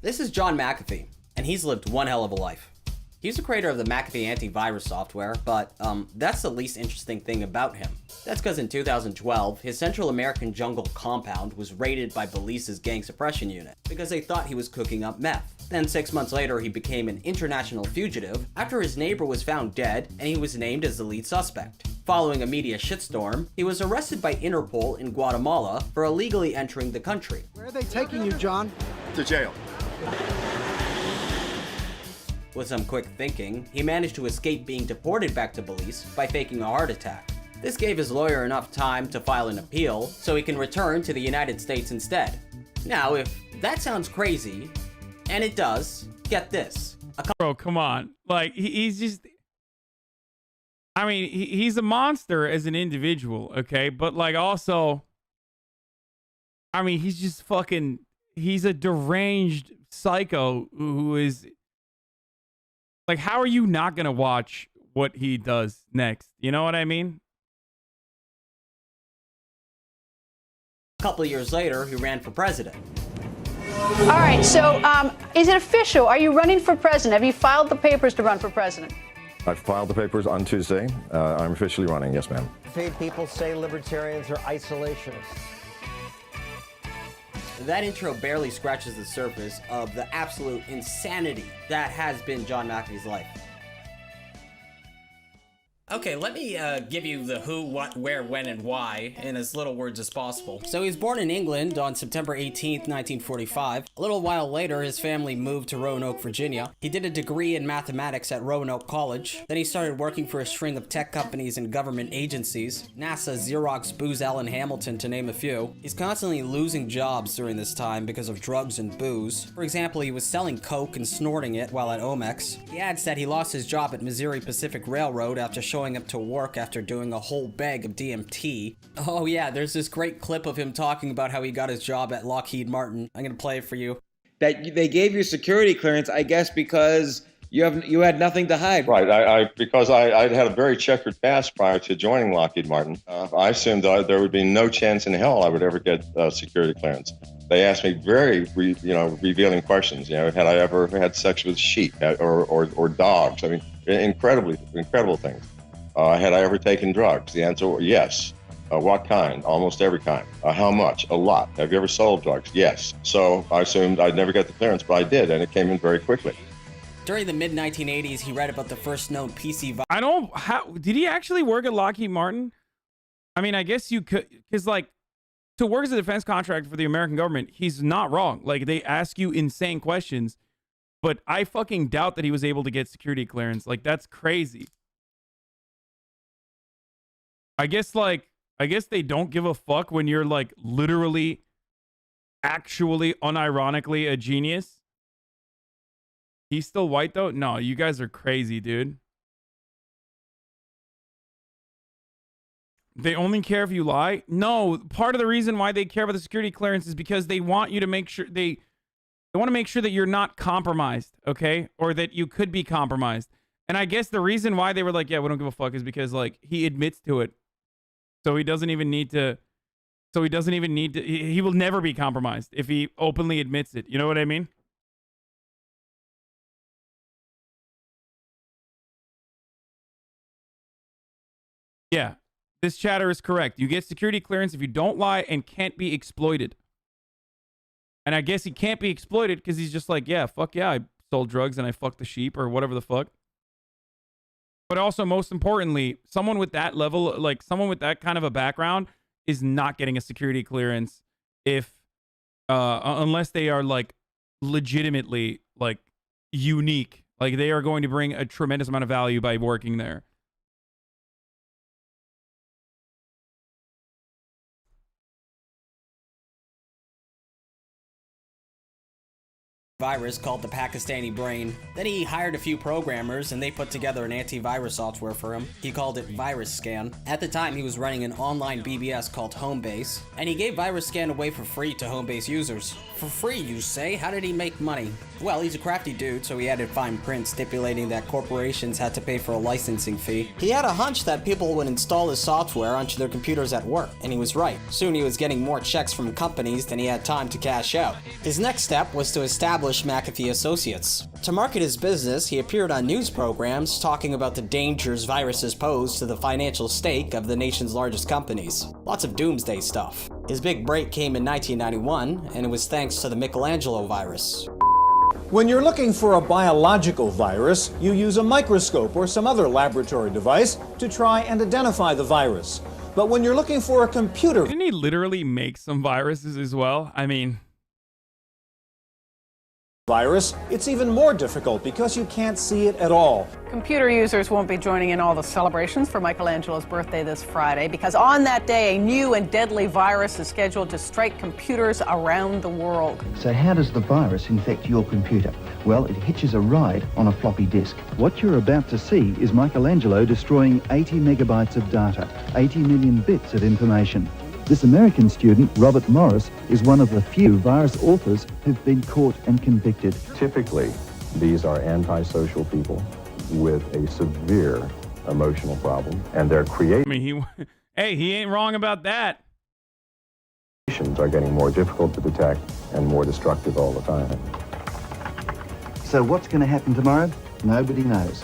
This is John McAfee, and he's lived one hell of a life. He's the creator of the McAfee antivirus software, but that's the least interesting thing about him. That's because in 2012, his Central American jungle compound was raided by Belize's gang suppression unit because they thought he was cooking up meth. Then 6 months later, he became an international fugitive after his neighbor was found dead and he was named as the lead suspect. Following a media shitstorm, he was arrested by Interpol in Guatemala for illegally entering the country. Where are they taking you, John? To jail. With some quick thinking, he managed to escape being deported back to Belize by faking a heart attack. This gave his lawyer enough time to file an appeal so he can return to the United States instead. Now, if that sounds crazy, and it does, get this. Bro, come on. Like, he's just... I mean, he's a monster as an individual, okay? But, like, also... I mean, he's just fucking... He's a deranged psycho who is... Like, how are you not going to watch what he does next? You know what I mean? A couple of years later, he ran for president. All right, so is it official? Are you running for president? Have you filed the papers to run for president? I filed the papers on Tuesday. I'm officially running, yes, ma'am. Paid people say libertarians are isolationists. That intro barely scratches the surface of the absolute insanity that has been John McAfee's life. Okay, let me give you the who, what, where, when, and why in as little words as possible. So he was born in England on September 18th, 1945. A little while later, his family moved to Roanoke, Virginia. He did a degree in mathematics at Roanoke College. Then he started working for a string of tech companies and government agencies. NASA, Xerox, Booz Allen Hamilton, to name a few. He's constantly losing jobs during this time because of drugs and booze. For example, he was selling coke and snorting it while at Omex. He adds that he lost his job at Missouri Pacific Railroad after showing up to work after doing a whole bag of DMT. Oh yeah, there's this great clip of him talking about how he got his job at Lockheed Martin. I'm gonna play it for you. That they gave you security clearance, I guess, because you had nothing to hide. Right, because I'd had a very checkered past prior to joining Lockheed Martin. I assumed that there would be no chance in hell I would ever get security clearance. They asked me very, revealing questions. You know, had I ever had sex with sheep or dogs? I mean, incredible things. Had I ever taken drugs? The answer was yes. What kind? Almost every kind. How much? A lot. Have you ever sold drugs? Yes. So I assumed I'd never get the clearance, but I did, and it came in very quickly. During the mid-1980s, he read about the first known PC did he actually work at Lockheed Martin? I mean, I guess you could, because, like, to work as a defense contractor for the American government, he's not wrong. Like, they ask you insane questions, but I fucking doubt that he was able to get security clearance. Like, that's crazy. I guess they don't give a fuck when you're, like, literally, actually, unironically a genius. He's still white, though? No, you guys are crazy, dude. They only care if you lie? No, part of the reason why they care about the security clearance is because they want you to make sure they want to make sure that you're not compromised, okay? Or that you could be compromised. And I guess the reason why they were like, yeah, we don't give a fuck is because, like, he admits to it. So he doesn't even need to, he will never be compromised if he openly admits it. You know what I mean? Yeah, this chatter is correct. You get security clearance if you don't lie and can't be exploited. And I guess he can't be exploited because he's just like, yeah, fuck yeah, I sold drugs and I fucked the sheep or whatever the fuck. But also, most importantly, someone with that level, like someone with that kind of a background is not getting a security clearance unless they are, like, legitimately, like, unique. Like, they are going to bring a tremendous amount of value by working there. virus called the Pakistani Brain. Then he hired a few programmers and they put together an antivirus software for him. He called it Virus Scan. At the time, he was running an online BBS called Homebase, and he gave Virus Scan away for free to Homebase users. For free, you say? How did he make money? Well, he's a crafty dude, so he added fine print stipulating that corporations had to pay for a licensing fee. He had a hunch that people would install his software onto their computers at work, and he was right. Soon he was getting more checks from companies than he had time to cash out. His next step was to establish McAfee Associates. To market his business, he appeared on news programs talking about the dangers viruses pose to the financial stake of the nation's largest companies. Lots of doomsday stuff. His big break came in 1991, and it was thanks to the Michelangelo virus. When you're looking for a biological virus, you use a microscope or some other laboratory device to try and identify the virus. But when you're looking for a computer Didn't he literally make some viruses as well? I mean, virus, it's even more difficult because you can't see it at all. Computer users won't be joining in all the celebrations for Michelangelo's birthday this Friday because on that day, a new and deadly virus is scheduled to strike computers around the world. So how does the virus infect your computer? Well, it hitches a ride on a floppy disk. What you're about to see is Michelangelo destroying 80 megabytes of data, 80 million bits of information. This American student, Robert Morris, is one of the few virus authors who've been caught and convicted. Typically, these are antisocial people with a severe emotional problem, and their I mean, he ain't wrong about that. creations are getting more difficult to detect and more destructive all the time. So what's going to happen tomorrow? Nobody knows.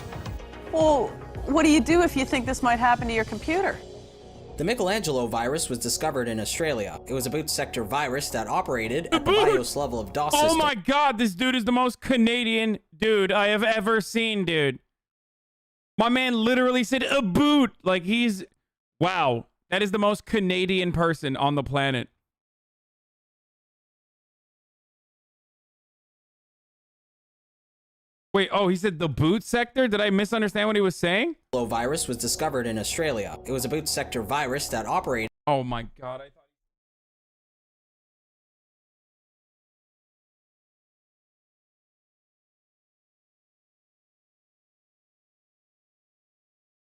Well, what do you do if you think this might happen to your computer? The Michelangelo virus was discovered in Australia. It was a boot sector virus that operated at the BIOS level of DOS system. Oh my god, this dude is the most Canadian dude I have ever seen, dude. My man literally said a boot. Like he's... Wow. That is the most Canadian person on the planet. Wait, oh, he said the boot sector? Did I misunderstand what he was saying? The virus was discovered in Australia. It was a boot sector virus that operated... Oh my god,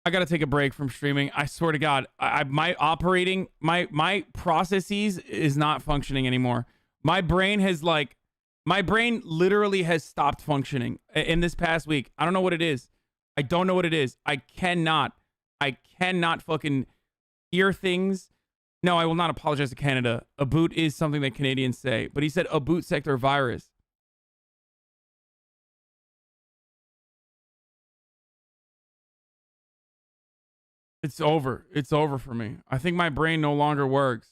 I gotta take a break from streaming. I swear to God, my processes is not functioning anymore. My brain literally has stopped functioning in this past week. I don't know what it is. I don't know what it is. I cannot fucking hear things. No, I will not apologize to Canada. A boot is something that Canadians say, but he said a boot sector virus. It's over. It's over for me. I think my brain no longer works.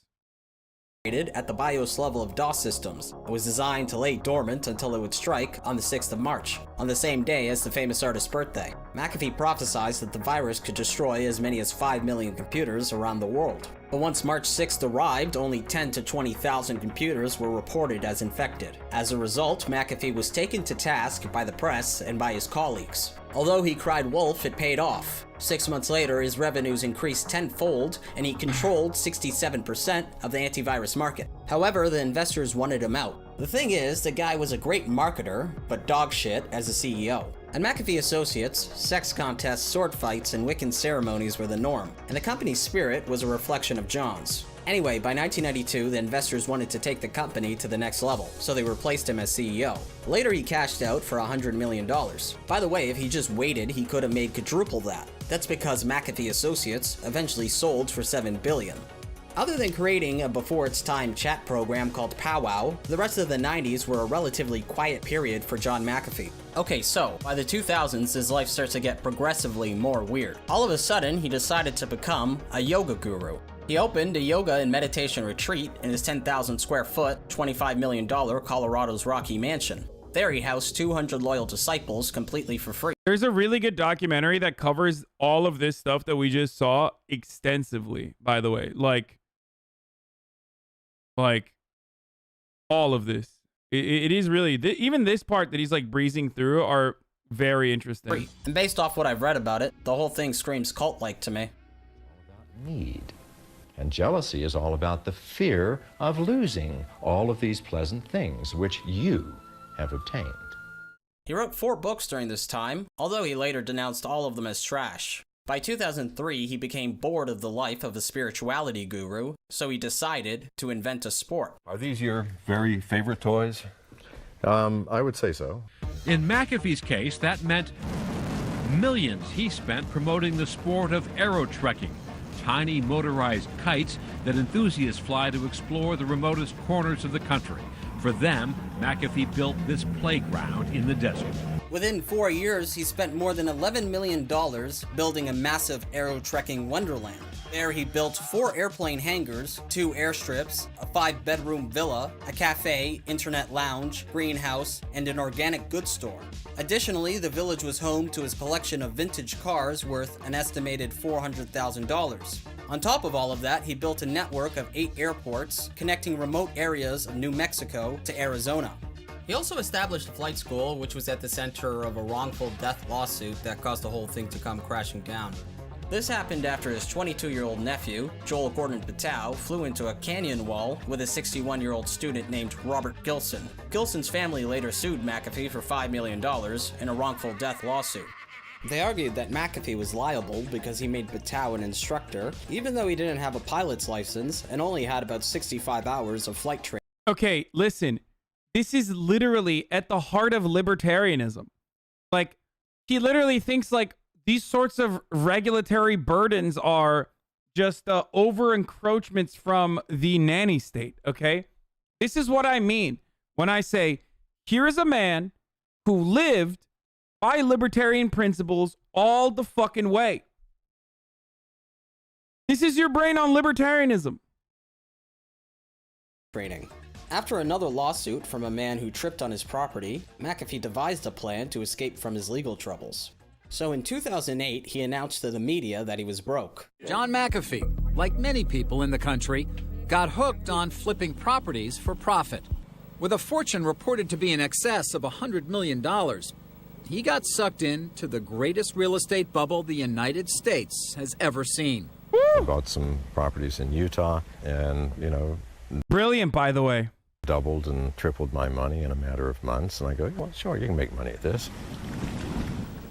At the BIOS level of DOS systems. It was designed to lay dormant until it would strike on the 6th of March, on the same day as the famous artist's birthday. McAfee prophesied that the virus could destroy as many as 5 million computers around the world. But once March 6th arrived, only 10 to 20,000 computers were reported as infected. As a result, McAfee was taken to task by the press and by his colleagues. Although he cried wolf, it paid off. 6 months later, his revenues increased tenfold, and he controlled 67% of the antivirus market. However, the investors wanted him out. The thing is, the guy was a great marketer, but dog shit as a CEO. At McAfee Associates, sex contests, sword fights, and Wiccan ceremonies were the norm, and the company's spirit was a reflection of John's. Anyway, by 1992, the investors wanted to take the company to the next level, so they replaced him as CEO. Later, he cashed out for $100 million. By the way, if he just waited, he could have made quadruple that. That's because McAfee Associates eventually sold for $7 billion. Other than creating a before-its-time chat program called Powwow, the rest of the 90s were a relatively quiet period for John McAfee. Okay, so, by the 2000s, his life starts to get progressively more weird. All of a sudden, he decided to become a yoga guru. He opened a yoga and meditation retreat in his 10,000 square foot, $25 million Colorado's Rocky Mansion. There he housed 200 loyal disciples completely for free. There's a really good documentary that covers all of this stuff that we just saw extensively, by the way. Like all of this. It is really, even this part that he's like breezing through are very interesting. And based off what I've read about it, the whole thing screams cult-like to me. Need. And jealousy is all about the fear of losing all of these pleasant things which you have obtained. He wrote 4 books during this time, although he later denounced all of them as trash. By 2003, he became bored of the life of a spirituality guru, so he decided to invent a sport. Are these your very favorite toys? I would say so. In McAfee's case, that meant millions he spent promoting the sport of aerotrekking, tiny motorized kites that enthusiasts fly to explore the remotest corners of the country. For them, McAfee built this playground in the desert. Within 4 years, he spent more than $11 million building a massive aerotrekking wonderland. There he built 4 airplane hangars, 2 airstrips, a 5-bedroom villa, a cafe, internet lounge, greenhouse, and an organic goods store. Additionally, the village was home to his collection of vintage cars worth an estimated $400,000. On top of all of that, he built a network of 8 airports connecting remote areas of New Mexico to Arizona. He also established a flight school, which was at the center of a wrongful death lawsuit that caused the whole thing to come crashing down. This happened after his 22-year-old nephew, Joel Gordon Patow, flew into a canyon wall with a 61-year-old student named Robert Gilson. Gilson's family later sued McAfee for $5 million in a wrongful death lawsuit. They argued that McAfee was liable because he made Patow an instructor, even though he didn't have a pilot's license and only had about 65 hours of flight training. Okay, listen. This is literally at the heart of libertarianism. Like, he literally thinks like these sorts of regulatory burdens are just over encroachments from the nanny state, okay? This is what I mean when I say, here is a man who lived by libertarian principles all the fucking way. This is your brain on libertarianism. Training. After another lawsuit from a man who tripped on his property, McAfee devised a plan to escape from his legal troubles. So in 2008, he announced to the media that he was broke. John McAfee, like many people in the country, got hooked on flipping properties for profit. With a fortune reported to be in excess of $100 million, he got sucked into the greatest real estate bubble the United States has ever seen. I bought some properties in Utah and, brilliant, by the way. Doubled and tripled my money in a matter of months. And I go, well, sure, you can make money at this.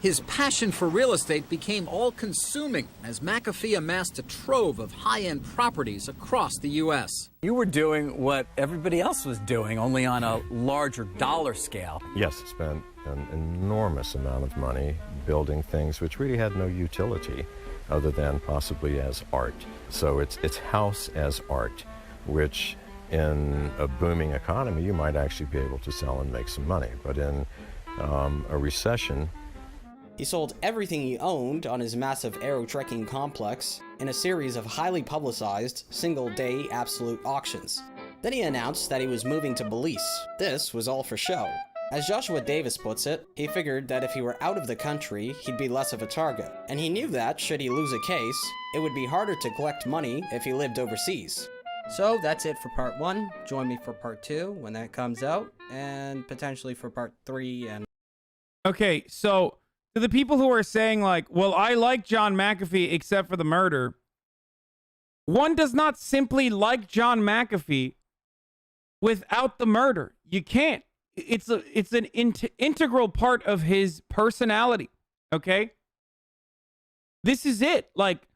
His passion for real estate became all-consuming as McAfee amassed a trove of high-end properties across the U.S. You were doing what everybody else was doing, only on a larger dollar scale. Yes, spent an enormous amount of money building things which really had no utility other than possibly as art. So it's house as art, which in a booming economy you might actually be able to sell and make some money. But in a recession, he sold everything he owned on his massive aerotrekking complex in a series of highly publicized, single-day absolute auctions. Then he announced that he was moving to Belize. This was all for show. As Joshua Davis puts it, he figured that if he were out of the country, he'd be less of a target. And he knew that, should he lose a case, it would be harder to collect money if he lived overseas. So that's it for part 1. Join me for part 2 when that comes out, and potentially for part 3 and... Okay, so to the people who are saying like, well, I like John McAfee except for the murder, one does not simply like John McAfee without the murder. You can't. It's an integral part of his personality, okay? This is it. Like,